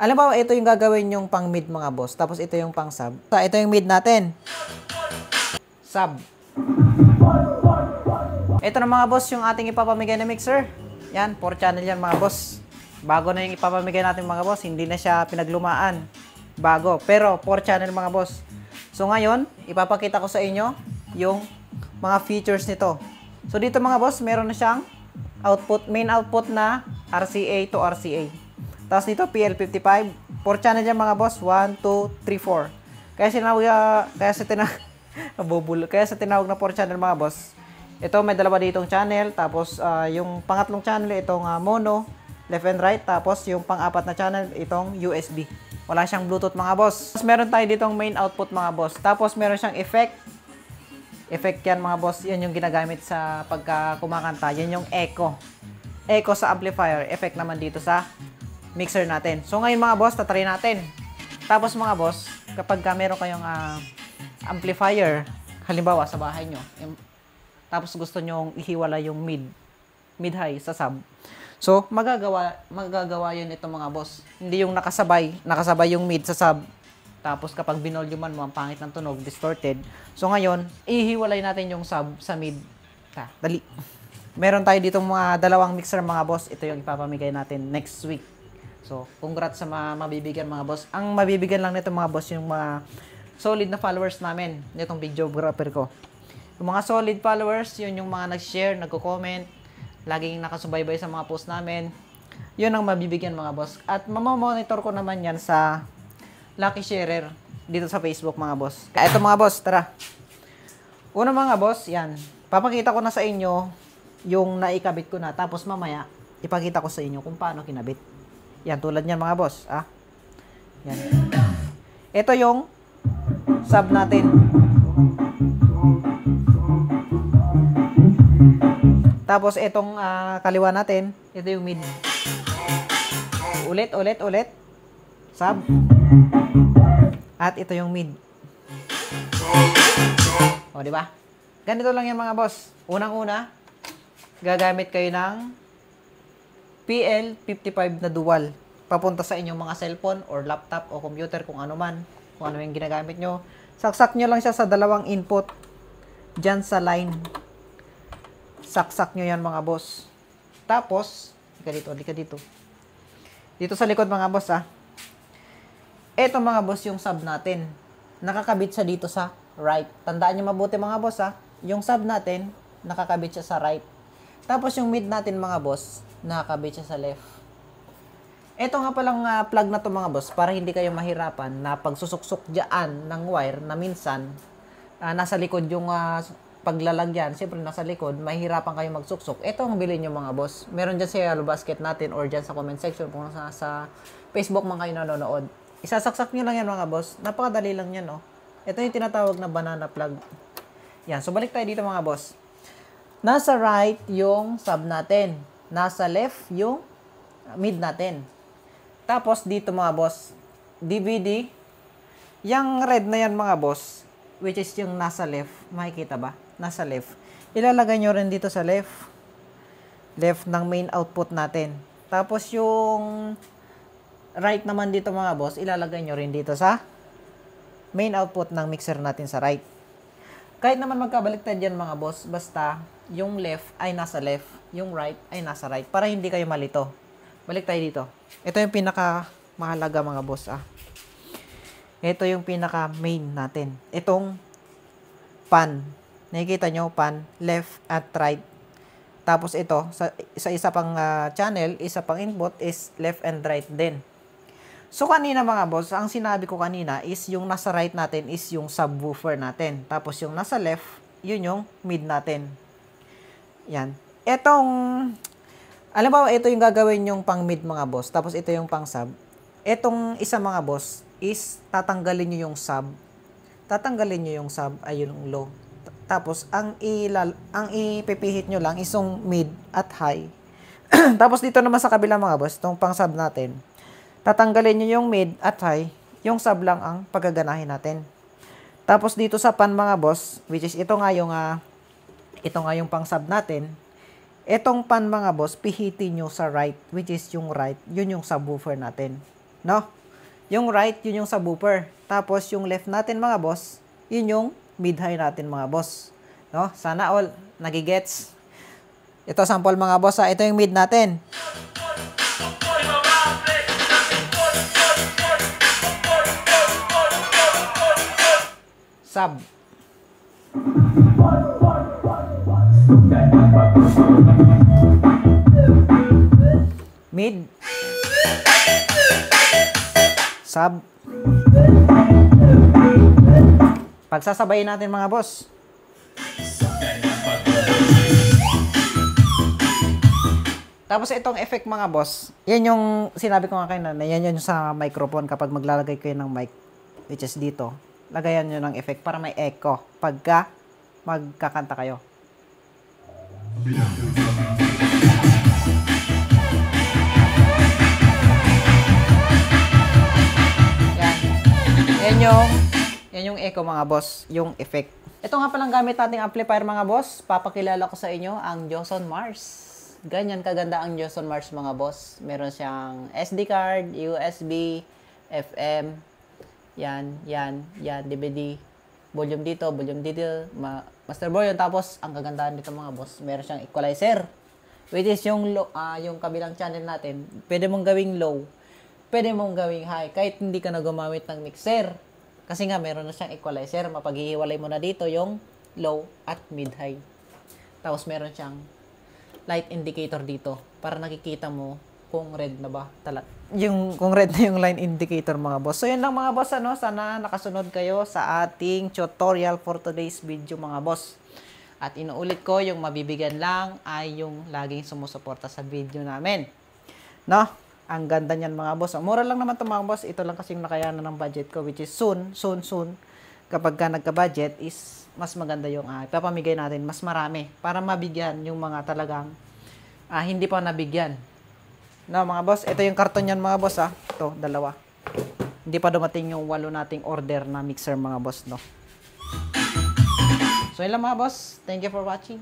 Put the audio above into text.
Alam mo, ito yung gagawin yung pang mid mga boss. Tapos ito yung pang sub. Ito yung mid natin. Sub. Ito na mga boss yung ating ipapamigay na mixer. Yan, 4 channel yan mga boss. Bago na yung ipapamigay natin mga boss. Hindi na siya pinaglumaan. Bago. Pero 4 channel mga boss. So ngayon, ipapakita ko sa inyo yung mga features nito. So dito mga boss, meron na siyang output, main output na RCA to RCA. Tapos dito PL55, 4 channel yan mga boss, 1, 2, 3, 4. Kaya sa tinawag na 4 channel mga boss. Ito may dalawa ditong channel, tapos yung pangatlong channel itong mono, left and right, tapos yung pang-apat na channel itong USB. Wala siyang Bluetooth mga boss. Tapos meron tayo ditong main output mga boss. Tapos meron siyang effect. Effect yan mga boss, yan yung ginagamit sa pagka kumakanta. Yan yung echo. Echo sa amplifier, effect naman dito sa mixer natin. So ngayon mga boss, tatry natin. Tapos mga boss, kapag meron kayong amplifier, halimbawa sa bahay nyo, tapos gusto nyo ihiwala yung mid-high sa sub. So magagawa yun ito mga boss. Hindi yung nakasabay yung mid sa sub. Tapos kapag binoluman mo, ang pangit ng tunog, distorted. So ngayon, ihiwalay natin yung sub sa mid. Dali. Meron tayo ditong mga dalawang mixer mga boss. Ito yung ipapamigay natin next week. So, congrats sa mabibigyan mga boss. Ang mabibigyan lang nito mga boss yung mga solid na followers namin nitong videographer ko. Yung mga solid followers, yun yung mga nag-share, nagko-comment, laging nakasubaybay sa mga post namin. Yun ang mabibigyan mga boss. At mamamonitor ko naman yan sa Lucky Sharer dito sa Facebook mga boss. Ito mga boss, tara. Una mga boss, yan. Papakita ko na sa inyo yung naikabit ko na. Tapos mamaya, ipakita ko sa inyo kung paano kinabit. Yan, tulad niyan mga boss. Yan. Ito yung sub natin. Tapos itong kaliwa natin, ito yung mid. Ulit. Sub. At ito yung mid. O, di ba? Ganito lang yan mga boss. Unang-una, gagamit kayo ng PL55 na dual. Papunta sa inyong mga cellphone or laptop o computer kung ano man. Kung ano yung ginagamit nyo. Saksak nyo lang siya sa dalawang input. Dyan sa line. Saksak nyo yan mga boss. Tapos, di ka dito. Dito sa likod mga boss Eto mga boss yung sub natin. Nakakabit siya dito sa right. Tandaan nyo mabuti mga boss Yung sub natin, nakakabit siya sa right. Tapos yung mid natin mga boss, nakakabit siya sa left. Ito nga palang plug na to mga boss, para hindi kayo mahirapan na pagsusuksok dyan ng wire na minsan nasa likod yung paglalagyan. Siyempre nasa likod, mahirapan kayo magsuksok. Ito ang bilhin nyo mga boss. Meron dyan sa yellow basket natin or dyan sa comment section kung sa Facebook man kayo nanonood. Isasaksak nyo lang yan mga boss. Napakadali lang yan Ito yung tinatawag na banana plug. Yan, so balik tayo dito mga boss. Nasa right yung sub natin. Nasa left yung mid natin. Tapos dito mga boss, DVD. Yung red na yan mga boss, which is yung nasa left. Makikita ba? Nasa left. Ilalagay nyo rin dito sa left. Left ng main output natin. Tapos yung right naman dito mga boss, ilalagay nyo rin dito sa main output ng mixer natin sa right. Kahit naman magkabaliktad yan mga boss, basta yung left ay nasa left, yung right ay nasa right, para hindi kayo malito. Balik tayo dito. Ito yung pinaka mahalaga mga boss Ito yung pinaka main natin. Itong pan. Nakikita nyo, pan, left at right. Tapos ito, sa isa pang channel, isa pang input is left and right din. So kanina mga boss, ang sinabi ko kanina is yung nasa right natin is yung subwoofer natin. Tapos yung nasa left, yun yung mid natin. Yan. Alam mo, ito yung gagawin yung pang mid mga boss. Tapos ito yung pang sub. Etong isa mga boss is tatanggalin nyo yung sub. Tatanggalin nyo yung sub, ay yung low. Tapos ang ipipihit nyo lang is yung mid at high. Tapos dito naman sa kabila mga boss, itong pang sub natin. Tatanggalin nyo yung mid at high, yung sub lang ang pagaganahin natin. Tapos dito sa pan mga boss, which is ito nga yung pang sub natin. Itong pan mga boss, pihitin nyo sa right, which is yung right, yun yung subwoofer natin. No? Yung right, yun yung subwoofer. Tapos yung left natin mga boss, yun yung mid-high natin mga boss. No? Sana all nagigets. Ito sample mga boss ha. Ito yung mid natin. Sub. Mid. Sub. Pagsasabayin natin mga boss. Tapos itong effect mga boss, yan yung sinabi ko nga kayo na yan yung sa microphone kapag maglalagay kayo ng mic, which is dito. Lagayan nyo ng effect para may echo pagka magkakanta kayo. Yan yung echo mga boss, yung effect. Ito nga palang gamit nating amplifier mga boss. Papakilala ko sa inyo ang Joson Mars. Ganyan kaganda ang Joson Mars mga boss. Meron siyang SD card, USB, FM, yan, DVD, volume dito, master volume. Tapos, ang kagandahan dito mga boss, meron siyang equalizer. Which is yung kabilang channel natin. Pwede mong gawing low, pwede mong gawing high, kahit hindi ka na gumamit ng mixer. Kasi nga, meron na siyang equalizer. Mapaghihiwalay mo na dito yung low at mid-high. Tapos, meron siyang light indicator dito para nakikita mo kung red na ba kung red na yung line indicator mga boss. So yun lang mga boss, ano, sana nakasunod kayo sa ating tutorial for today's video mga boss. At inuulit ko, yung mabibigyan lang ay yung laging sumusuporta sa video namin. No? Ang ganda niyan mga boss. Mura lang naman 'to mga boss. Ito lang kasi yung nakayanan ng budget ko, which is soon. Kapag ka nagka-budget is mas maganda yung ipapamigay natin, mas marami para mabigyan yung mga talagang hindi pa nabigyan. No, mga boss, ito yung karton yan mga boss ha. Ito, dalawa. Hindi pa dumating yung 8 nating order na mixer mga boss, no. So yun lang mga boss. Thank you for watching.